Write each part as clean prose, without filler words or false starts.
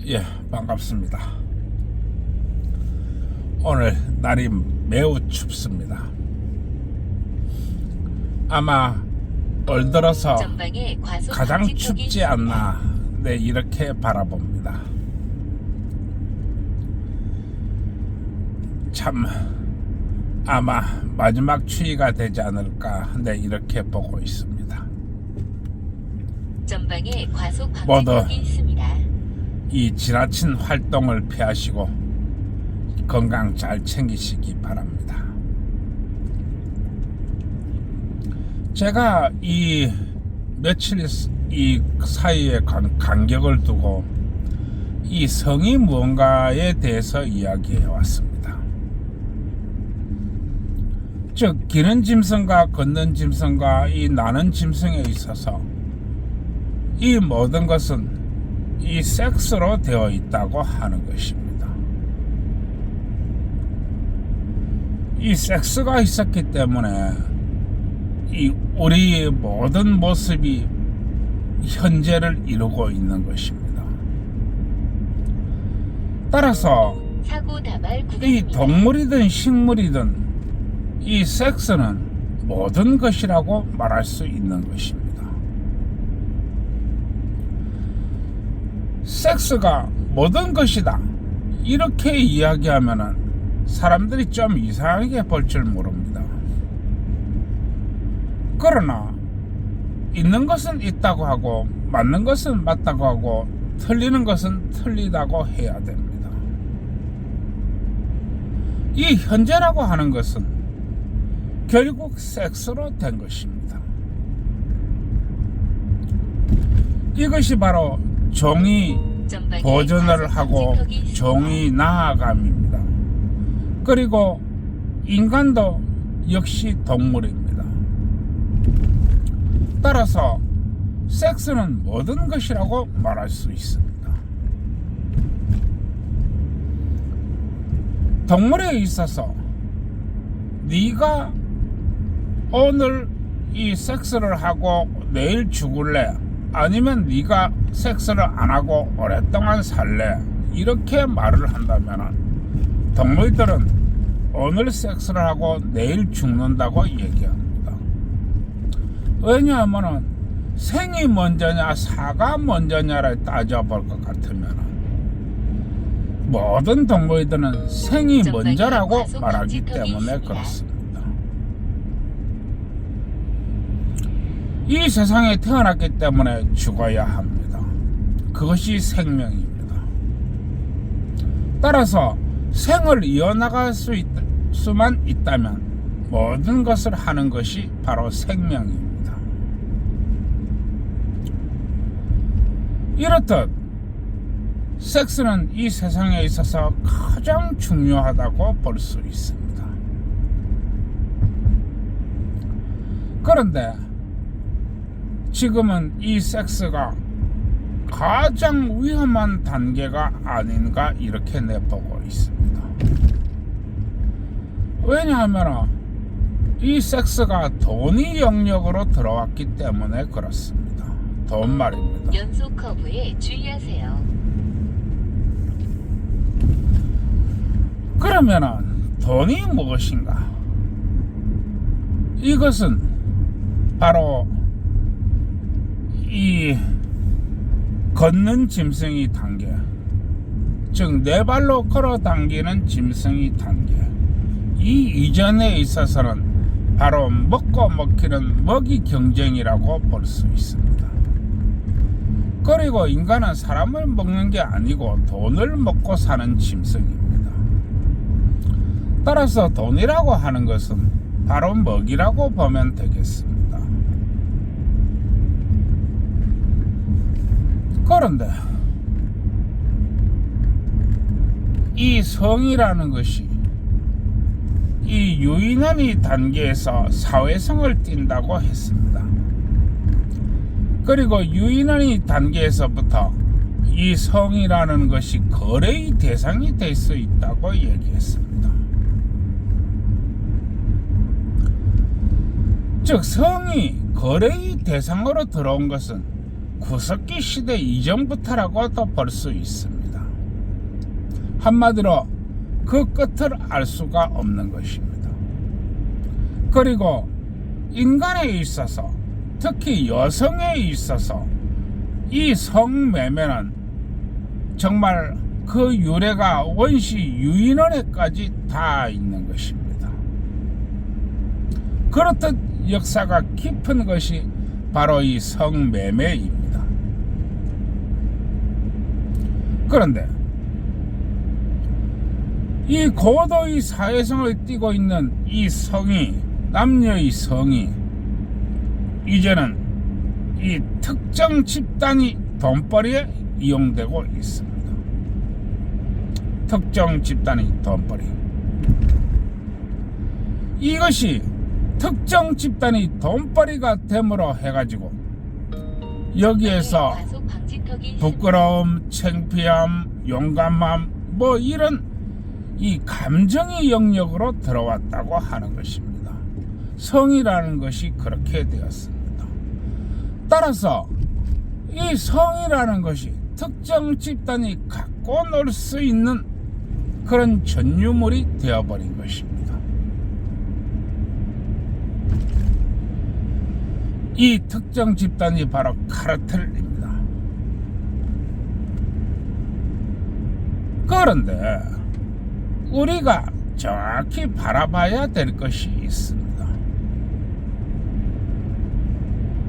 예, 반갑습니다. 오늘 날이 매우 춥습니다. 아마 올 들어서 가장 춥지 않나, 네, 이렇게 바라봅니다. 참 아마 마지막 추위가 되지 않을까, 네, 이렇게 보고 있습니다. 전방에 과속 모두 방지턱이 있습니다. 이 지나친 활동을 피하시고 건강 잘 챙기시기 바랍니다. 제가 이 며칠 이 사이에 간격을 두고 이 성이 무언가에 대해서 이야기해 왔습니다. 즉 기는 짐승과 걷는 짐승과 이 나는 짐승에 있어서 이 모든 것은 이 섹스로 되어 있다고 하는 것입니다. 이 섹스가 있었기 때문에 이 우리의 모든 모습이 현재를 이루고 있는 것입니다. 따라서 사고 다발 이 구간입니다. 동물이든 식물이든 이 섹스는 모든 것이라고 말할 수 있는 것입니다. 섹스가 모든 것이다 이렇게 이야기하면은 사람들이 좀 이상하게 볼 줄 모릅니다. 그러나 있는 것은 있다고 하고 맞는 것은 맞다고 하고 틀리는 것은 틀리다고 해야 됩니다. 이 현재라고 하는 것은 결국 섹스로 된 것입니다. 이것이 바로 종이 전방에 보존을 과속 하고 방지턱이 있습니다. 종이 나아감입니다. 그리고 인간도 역시 동물입니다. 따라서 섹스는 모든 것이라고 말할 수 있습니다. 동물에 있어서 네가 오늘 이 섹스를 하고 내일 죽을래? 아니면 네가 섹스를 안 하고 오랫동안 살래? 이렇게 말을 한다면 동물들은 오늘 섹스를 하고 내일 죽는다고 얘기합니다. 왜냐하면 생이 먼저냐 사가 먼저냐를 따져볼 것 같으면 모든 동물들은 생이 먼저라고 말하기 때문에 그렇습니다. 이 세상에 태어났기 때문에 죽어야 합니다. 그것이 생명입니다. 따라서 생을 이어나갈 수만 있다면 모든 것을 하는 것이 바로 생명입니다. 이렇듯 섹스는 이 세상에 있어서 가장 중요하다고 볼 수 있습니다. 그런데 지금은 이 섹스가 가장 위험한 단계가 아닌가 이렇게 내보고 있습니다. 왜냐하면 이 섹스가 돈이 영역으로 들어왔기 때문에 그렇습니다. 돈 말입니다. 연속 커브에 주의하세요. 그러면은 돈이 무엇인가? 이것은 바로 이 걷는 짐승이 단계, 즉 네 발로 걸어 당기는 짐승이 단계, 이 이전에 있어서는 바로 먹고 먹히는 먹이 경쟁이라고 볼 수 있습니다. 그리고 인간은 사람을 먹는 게 아니고 돈을 먹고 사는 짐승입니다. 따라서 돈이라고 하는 것은 바로 먹이라고 보면 되겠습니다. 그런데 이 성이라는 것이 이 유인원이 단계에서 사회성을 띈다고 했습니다. 그리고 유인원이 단계에서부터 이 성이라는 것이 거래의 대상이 될 수 있다고 얘기했습니다. 즉 성이 거래의 대상으로 들어온 것은 구석기 시대 이전부터라고도 볼 수 있습니다. 한마디로 그 끝을 알 수가 없는 것입니다. 그리고 인간에 있어서, 특히 여성에 있어서 이 성매매는 정말 그 유래가 원시 유인원에까지 다 있는 것입니다. 그렇듯 역사가 깊은 것이 바로 이 성매매입니다. 그런데 이 고도의 사회성을 띠고 있는 이 성이, 남녀의 성이 이제는 이 특정 집단이 돈벌이에 이용되고 있습니다. 특정 집단의 돈벌이. 이것이 특정 집단의 돈벌이가 됨으로 해가지고 여기에서 부끄러움, 창피함, 용감함 뭐 이런 이 감정의 영역으로 들어왔다고 하는 것입니다. 성이라는 것이 그렇게 되었습니다. 따라서 이 성이라는 것이 특정 집단이 갖고 놀 수 있는 그런 전유물이 되어버린 것입니다. 이 특정 집단이 바로 카르텔입니다. 그런데 우리가 정확히 바라봐야 될 것이 있습니다.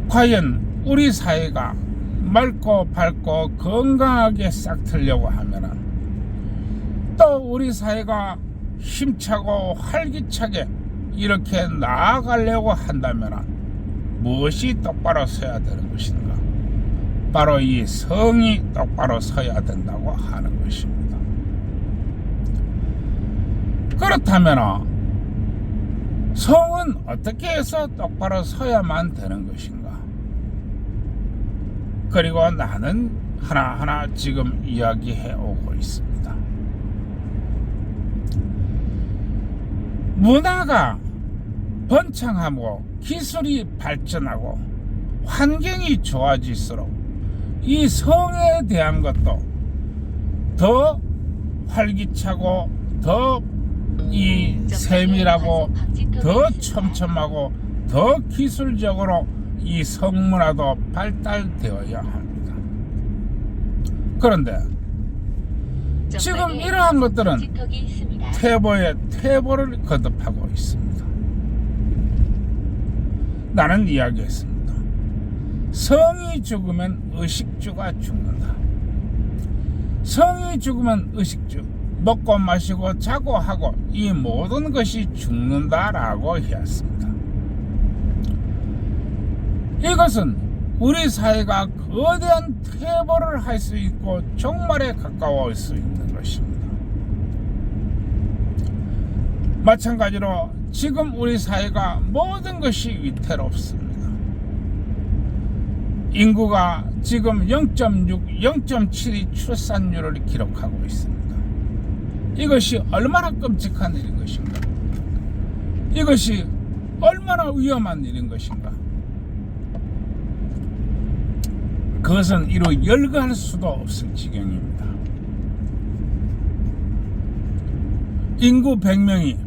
과연 우리 사회가 맑고 밝고 건강하게 싹 트려고 하면은, 또 우리 사회가 힘차고 활기차게 이렇게 나아가려고 한다면은 무엇이 똑바로 서야 되는 것인가? 바로 이 성이 똑바로 서야 된다고 하는 것입니다. 그렇다면 성은 어떻게 해서 똑바로 서야만 되는 것인가? 그리고 나는 하나하나 지금 이야기해 오고 있습니다. 문화가 번창하고 기술이 발전하고 환경이 좋아질수록 이 성에 대한 것도 더 활기차고 더 이 세밀하고 더 촘촘하고 더 기술적으로 이 성문화도 발달되어야 합니다. 그런데 지금 이러한 것들은 퇴보에 퇴보를 거듭하고 있습니다. 나는 이야기했습니다. 성이 죽으면 의식주가 죽는다. 성이 죽으면 의식주, 먹고 마시고 자고 하고 이 모든 것이 죽는다라고 했습니다. 이것은 우리 사회가 거대한 퇴보를 할 수 있고 종말에 가까워올 수 있는 것입니다. 마찬가지로 지금 우리 사회가 모든 것이 위태롭습니다. 인구가 지금 0.6, 0.7의 출산율을 기록하고 있습니다. 이것이 얼마나 끔찍한 일인 것인가? 이것이 얼마나 위험한 일인 것인가? 그것은 이루 열거할 수도 없을 지경입니다. 인구 100명이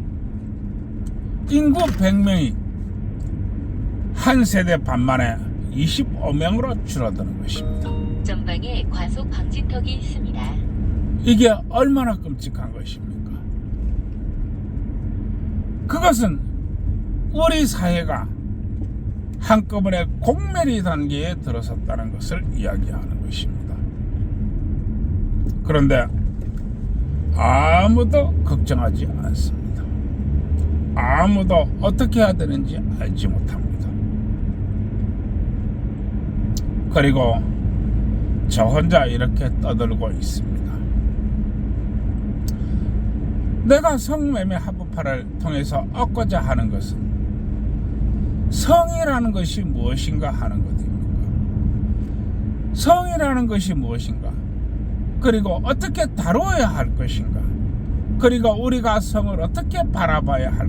한 세대 반 만에 25명으로 줄어드는 것입니다. 전방에 과속 방지턱이 있습니다. 이게 얼마나 끔찍한 것입니까? 그것은 우리 사회가 한꺼번에 공멸이 단계에 들어섰다는 것을 이야기하는 것입니다. 그런데 아무도 걱정하지 않습니다. 아무도 어떻게 해야 되는지 알지 못합니다. 그리고 저 혼자 이렇게 떠들고 있습니다. 내가 성매매 합법화를 통해서 얻고자 하는 것은 성이라는 것이 무엇인가 하는 것입니까? 성이라는 것이 무엇인가? 그리고 어떻게 다루어야 할 것인가? 그리고 우리가 성을 어떻게 바라봐야 할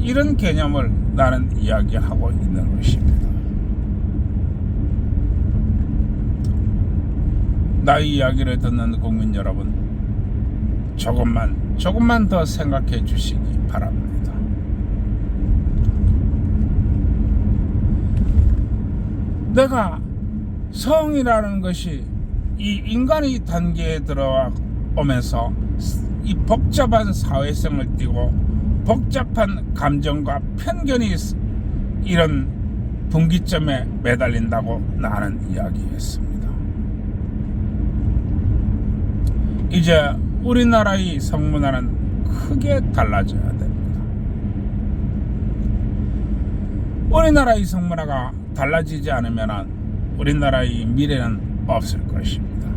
이런 개념을 나는 이야기하고 있는 것입니다. 나의 이야기를 듣는 국민 여러분, 조금만 더 생각해 주시기 바랍니다. 내가 성이라는 것이 이 인간의 단계에 들어오면서 이 복잡한 사회성을 띠고 복잡한 감정과 편견이 이런 분기점에 매달린다고 나는 이야기했습니다. 이제 우리나라의 성문화는 크게 달라져야 됩니다. 우리나라의 성문화가 달라지지 않으면 우리나라의 미래는 없을 것입니다.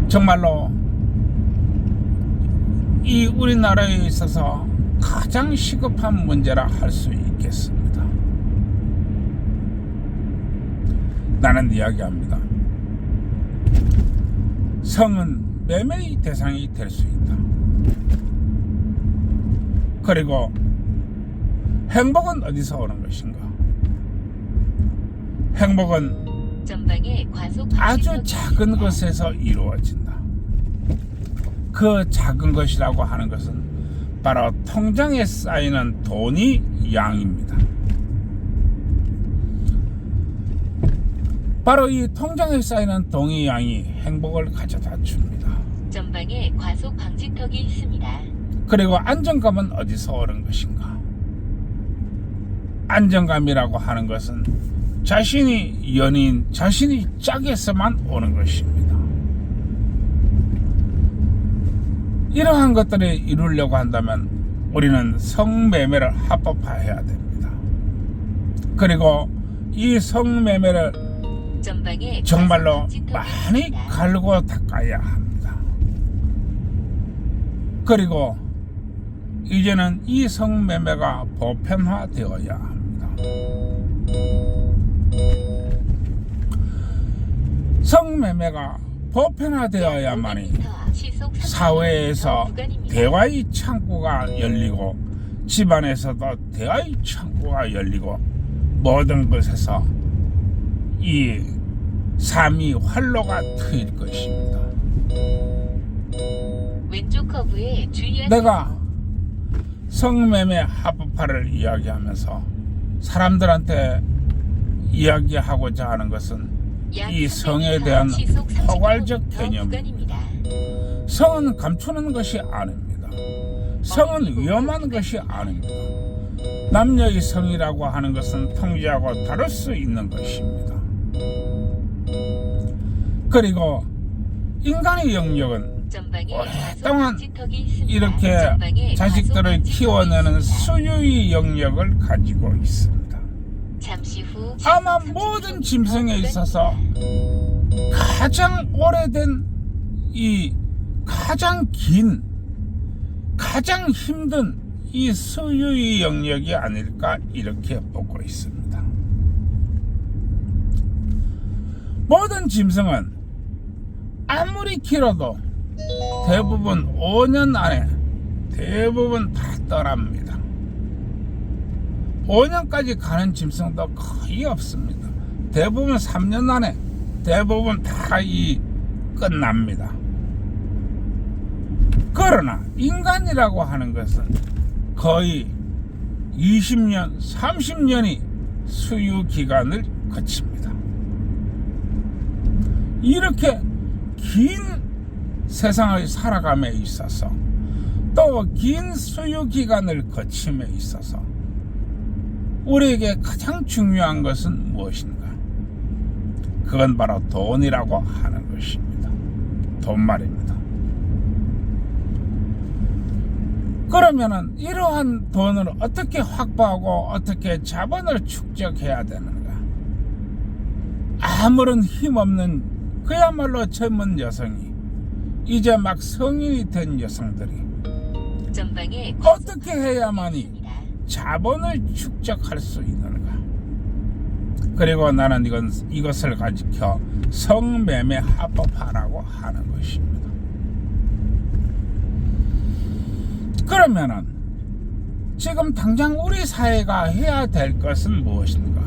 정말로 이 우리나라에 있어서 가장 시급한 문제라 할 수 있겠습니다. 나는 이야기합니다. 성은 매매의 대상이 될 수 있다. 그리고 행복은 어디서 오는 것인가? 행복은 아주 작은 것에서 이루어진다. 그 작은 것이라고 하는 것은 바로 통장에 쌓이는 돈이 양입니다. 바로 이 통장에 쌓이는 돈의 양이 행복을 가져다 줍니다. 전방에 과속 방지턱이 있습니다. 그리고 안정감은 어디서 오는 것인가? 안정감이라고 하는 것은 자신이 연인, 자신이 짝에서만 오는 것입니다. 이러한 것들을 이루려고 한다면 우리는 성매매를 합법화해야 됩니다. 그리고 이 성매매를 정말로 많이 갈고 닦아야 합니다. 그리고 이제는 이 성매매가 보편화되어야 합니다. 성매매가 보편화되어야만이 사회에서 대화의 창구가 열리고 집안에서도 대화의 창구가 열리고 모든 것에서 이 삶이 활로가 트일 것입니다. 왼쪽 커브에 주의하세요. 내가 성매매 합법화를 이야기하면서 사람들한테 이야기하고자 하는 것은 이 성에 대한 포괄적 개념입니다. 성은 감추는 것이 아닙니다. 성은 위험한 것이 아닙니다. 남녀의 성이라고 하는 것은 통제하고 다룰 수 있는 것입니다. 그리고 인간의 영역은 오랫동안 이렇게 자식들을 키워내는 수유의 영역을 가지고 있습니다. 아마 모든 짐승에 있어서 가장 오래된 이 가장 긴 가장 힘든 이 수유의 영역이 아닐까 이렇게 보고 있습니다. 모든 짐승은 아무리 길어도 대부분 5년 안에 대부분 다 떠납니다. 5년까지 가는 짐승도 거의 없습니다. 대부분 3년 안에 대부분 다 끝납니다. 그러나 인간이라고 하는 것은 거의 20년, 30년이 수유 기간을 거칩니다. 이렇게 긴 세상을 살아감에 있어서 또 긴 수유 기간을 거침에 있어서 우리에게 가장 중요한 것은 무엇인가? 그건 바로 돈이라고 하는 것입니다. 돈 말입니다. 그러면은 이러한 돈을 어떻게 확보하고 어떻게 자본을 축적해야 되는가? 아무런 힘없는 그야말로 젊은 여성이 이제 막 성인이 된 여성들이 어떻게 해야만이 자본을 축적할 수 있는가? 그리고 나는 이것을 가지켜 성매매 합법화라고 하는 것입니다. 그러면은 지금 당장 우리 사회가 해야 될 것은 무엇인가?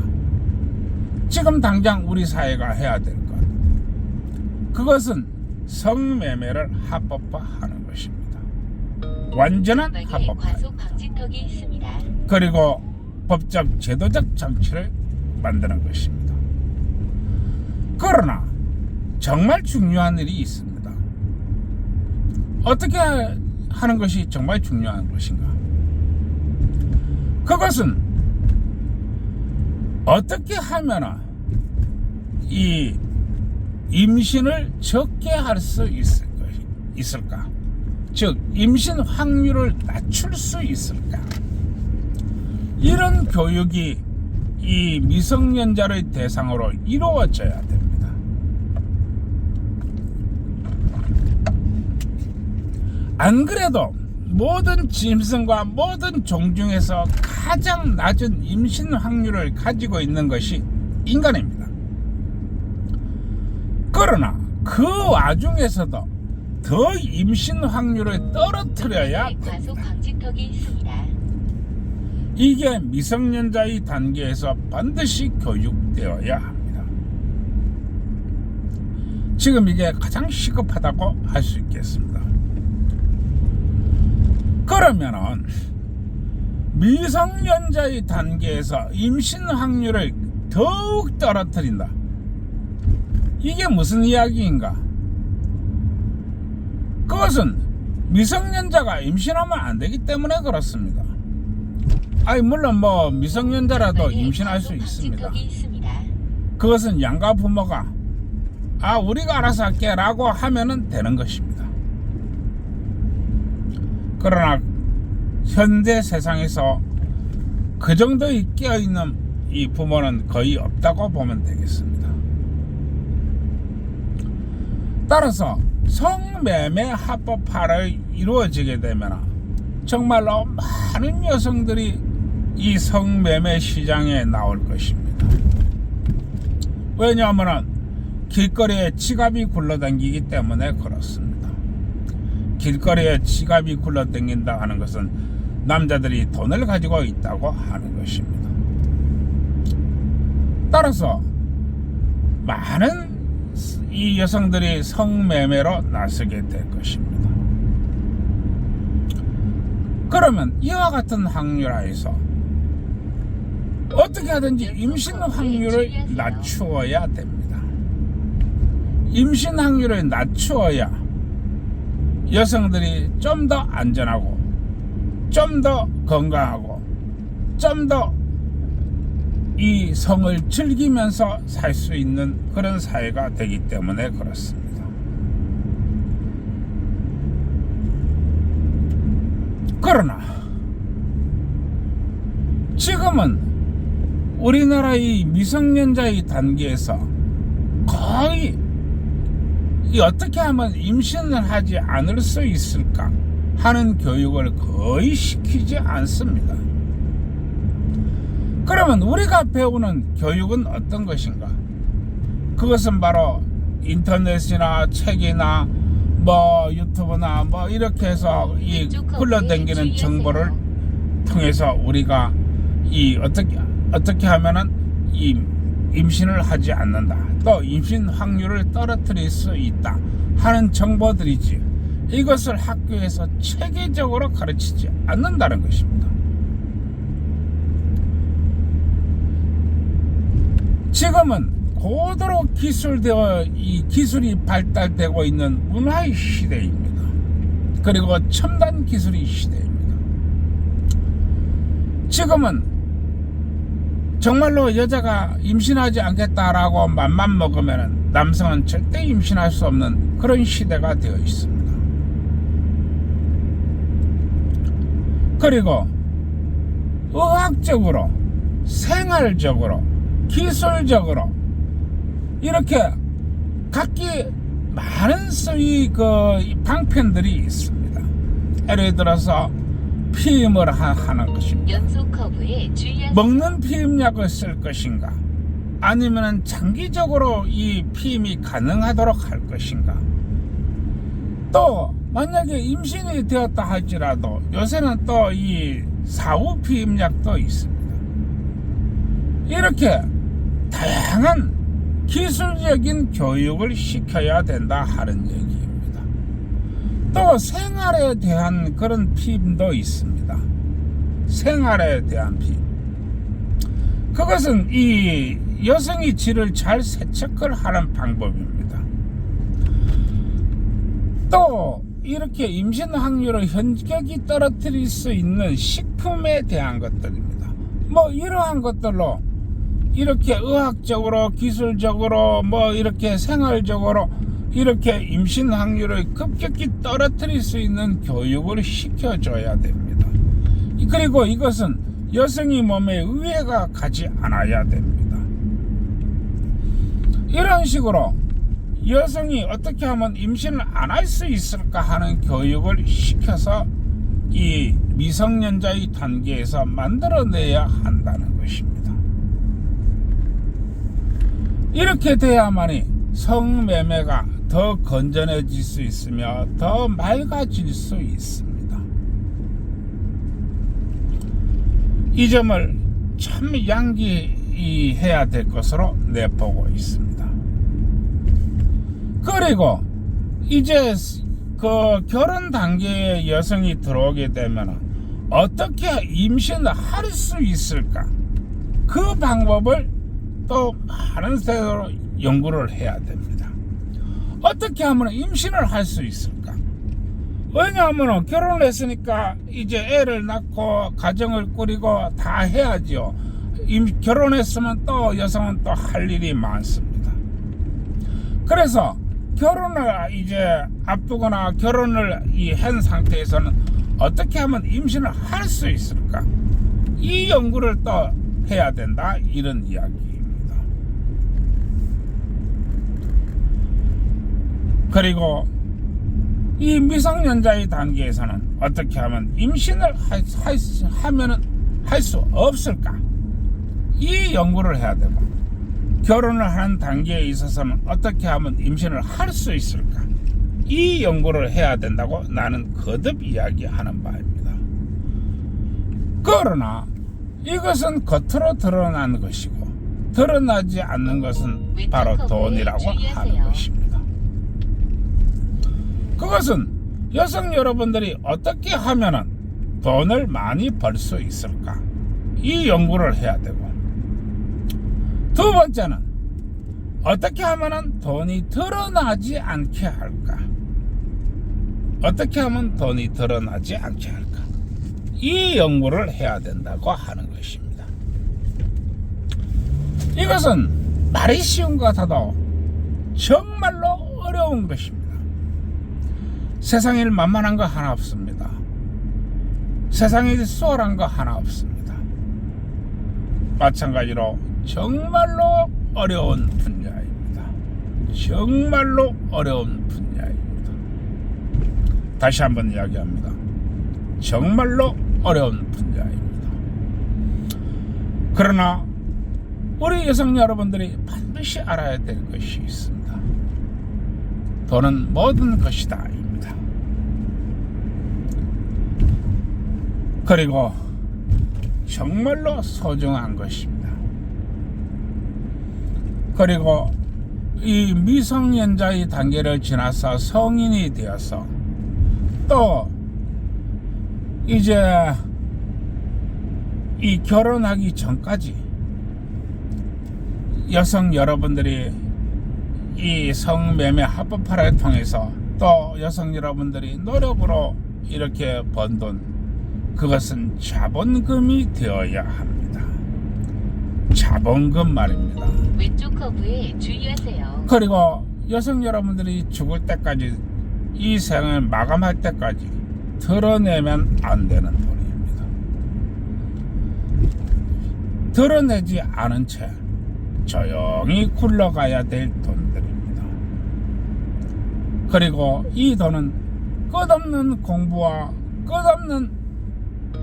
지금 당장 우리 사회가 해야 될 것, 그것은 성매매를 합법화하는 것입니다. 완전한 전방에 합법화. 과속 방지턱이 있습니다. 그리고 법적 제도적 장치를 만드는 것입니다. 그러나 정말 중요한 일이 있습니다. 어떻게 하는 것이 정말 중요한 것인가? 그것은 어떻게 하면 이 임신을 적게 할 수 있을까? 즉 임신 확률을 낮출 수 있을까? 이런 교육이 이 미성년자를 대상으로 이루어져야 됩니다. 안 그래도 모든 짐승과 모든 종 중에서 가장 낮은 임신 확률을 가지고 있는 것이 인간입니다. 그러나 그 와중에서도 더 임신 확률을 떨어뜨려야 전방에 과속 됩니다. 방지턱이 있습니다. 이게 미성년자의 단계에서 반드시 교육되어야 합니다. 지금 이게 가장 시급하다고 할 수 있겠습니다. 그러면은 미성년자의 단계에서 임신 확률을 더욱 떨어뜨린다. 이게 무슨 이야기인가? 그것은 미성년자가 임신하면 안 되기 때문에 그렇습니다. 아니 물론 뭐 미성년자라도 전방에 임신할 수 과속 있습니다. 방지턱이 있습니다. 그것은 양가 부모가 우리가 알아서 할게 라고 하면은 되는 것입니다. 그러나 현대 세상에서 그 정도의 깨어있는 이 부모는 거의 없다고 보면 되겠습니다. 따라서 성매매 합법화를 이루어지게 되면 정말로 많은 여성들이 이 성매매 시장에 나올 것입니다. 왜냐하면 길거리에 지갑이 굴러다니기 때문에 그렇습니다. 길거리에 지갑이 굴러다닌다 하는 것은 남자들이 돈을 가지고 있다고 하는 것입니다. 따라서 많은 이 여성들이 성매매로 나서게 될 것입니다. 그러면 이와 같은 확률 하에서 어떻게 하든지 임신 확률을 낮추어야 됩니다. 임신 확률을 낮추어야 여성들이 좀 더 안전하고 좀 더 건강하고 좀 더 이 성을 즐기면서 살 수 있는 그런 사회가 되기 때문에 그렇습니다. 그러나 지금은 우리나라의 미성년자의 단계에서 거의 어떻게 하면 임신을 하지 않을 수 있을까 하는 교육을 거의 시키지 않습니다. 그러면 우리가 배우는 교육은 어떤 것인가? 그것은 바로 인터넷이나 책이나 뭐 유튜브나 뭐 이렇게 해서 이 흘러다니는 정보를 통해서 우리가 이 어떻게 하면은 이 임신을 하지 않는다, 또 임신 확률을 떨어뜨릴 수 있다 하는 정보들이지, 이것을 학교에서 체계적으로 가르치지 않는다는 것입니다. 지금은 고도로 이 기술이 발달되고 있는 문화의 시대입니다. 그리고 첨단 기술의 시대입니다. 지금은 정말로 여자가 임신하지 않겠다라고 맘만 먹으면 남성은 절대 임신할 수 없는 그런 시대가 되어 있습니다. 그리고 의학적으로, 생활적으로, 기술적으로 이렇게 각기 많은 수의 방편들이 있습니다. 예를 들어서 피임을 하는 것입니다. 연속 커브에 주의하세요. 먹는 피임약을 쓸 것인가, 아니면 장기적으로 이 피임이 가능하도록 할 것인가, 또 만약에 임신이 되었다 할지라도 요새는 또 이 사후 피임약도 있습니다. 이렇게 다양한 기술적인 교육을 시켜야 된다 하는 얘기입니다. 또 생활에 대한 그런 피임도 있습니다. 생활에 대한 피임. 그것은 이 여성의 질을 잘 세척을 하는 방법입니다. 또 이렇게 임신 확률을 현격히 떨어뜨릴 수 있는 식품에 대한 것들입니다. 뭐 이러한 것들로 이렇게 의학적으로 기술적으로 뭐 이렇게 생활적으로 이렇게 임신 확률을 급격히 떨어뜨릴 수 있는 교육을 시켜줘야 됩니다. 그리고 이것은 여성의 몸에 의해가 가지 않아야 됩니다. 이런 식으로 여성이 어떻게 하면 임신을 안 할 수 있을까 하는 교육을 시켜서 이 미성년자의 단계에서 만들어내야 한다는 것입니다. 이렇게 돼야만이 성매매가 더 건전해질 수 있으며 더 맑아질 수 있습니다. 이 점을 참 양기해야 될 것으로 내보고 있습니다. 그리고 이제 그 결혼 단계에 여성이 들어오게 되면 어떻게 임신을 할 수 있을까? 그 방법을 또 많은 세대로 연구를 해야 됩니다. 어떻게 하면 임신을 할 수 있을까? 왜냐하면 결혼을 했으니까 이제 애를 낳고 가정을 꾸리고 다 해야죠. 결혼했으면 또 여성은 또 할 일이 많습니다. 그래서 결혼을 이제 앞두거나 결혼을 한 상태에서는 어떻게 하면 임신을 할 수 있을까? 이 연구를 또 해야 된다, 이런 이야기입니다. 그리고 이 미성년자의 단계에서는 어떻게 하면 임신을 할 수 없을까? 이 연구를 해야 되고, 결혼을 하는 단계에 있어서는 어떻게 하면 임신을 할 수 있을까? 이 연구를 해야 된다고 나는 거듭 이야기하는 바입니다. 그러나 이것은 겉으로 드러난 것이고 드러나지 않는 것은 바로 돈이라고 하는 것입니다. 그것은 여성 여러분들이 어떻게 하면 돈을 많이 벌 수 있을까? 이 연구를 해야 되고, 두 번째는 어떻게 하면 돈이 드러나지 않게 할까? 어떻게 하면 돈이 드러나지 않게 할까? 이 연구를 해야 된다고 하는 것입니다. 이것은 말이 쉬운 것 같아도 정말로 어려운 것입니다. 세상에 만만한 거 하나 없습니다. 세상에 수월한 거 하나 없습니다. 마찬가지로 정말로 어려운 분야입니다. 정말로 어려운 분야입니다. 다시 한번 이야기합니다. 정말로 어려운 분야입니다. 그러나 우리 여성 여러분들이 반드시 알아야 될 것이 있습니다. 돈은 모든 것이다 입니다. 그리고 정말로 소중한 것입니다. 그리고 이 미성년자의 단계를 지나서 성인이 되어서 또 이제 이 결혼하기 전까지 여성 여러분들이 이 성매매 합법화를 통해서 또 여성 여러분들이 노력으로 이렇게 번 돈, 그것은 자본금이 되어야 합니다. 자본금 말입니다. 왼쪽 커브에 주의하세요. 그리고 여성 여러분들이 죽을 때까지, 이 생을 마감할 때까지 드러내면 안 되는 돈입니다. 드러내지 않은 채 조용히 굴러가야 될 돈들입니다. 그리고 이 돈은 끝없는 공부와 끝없는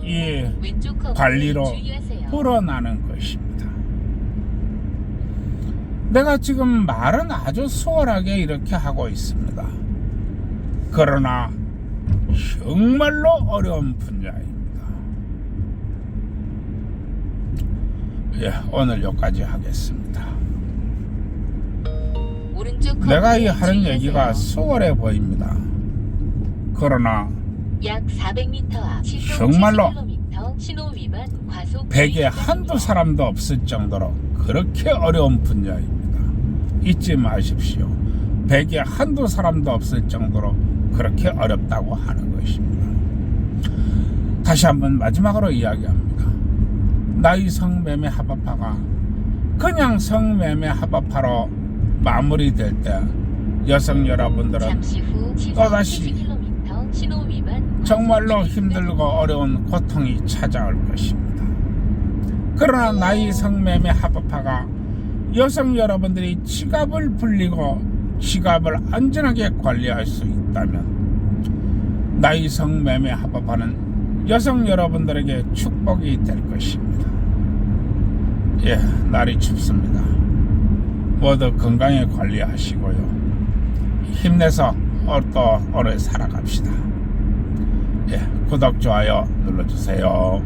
이 왼쪽 커브에 관리로 주의하세요. 불어나는 것입니다. 내가 지금 말은 아주 수월하게 이렇게 하고 있습니다. 그러나 정말로 어려운 분야입니다. 예, 오늘 여기까지 하겠습니다. 오른쪽 내가 이 커브에 하는 주의하세요. 얘기가 수월해 보입니다. 그러나 약 400m 앞 시속 정말로 70km 신호 위반 과속 백에 주의 한두 구간입니다. 사람도 없을 정도로 그렇게 어려운 분야입니다. 잊지 마십시오. 백에 한두 사람도 없을 정도로 그렇게 어렵다고 하는 것입니다. 다시 한번 마지막으로 이야기합니다. 나의 성매매 합법화가 그냥 성매매 합법화로 마무리될 때 여성 여러분들은 잠시 후 시속 또다시 70km 신호 위반 과속 정말로 주의 힘들고 구간입니다. 어려운 고통이 찾아올 것입니다. 그러나 나의 성매매 합법화가 여성 여러분들이 지갑을 불리고 지갑을 안전하게 관리할 수 있다면 나의 성매매 합법화는 여성 여러분들에게 축복이 될 것입니다. 예, 날이 춥습니다. 모두 건강에 관리하시고요. 힘내서 또 오래 살아갑시다. 예, 구독, 좋아요 눌러주세요.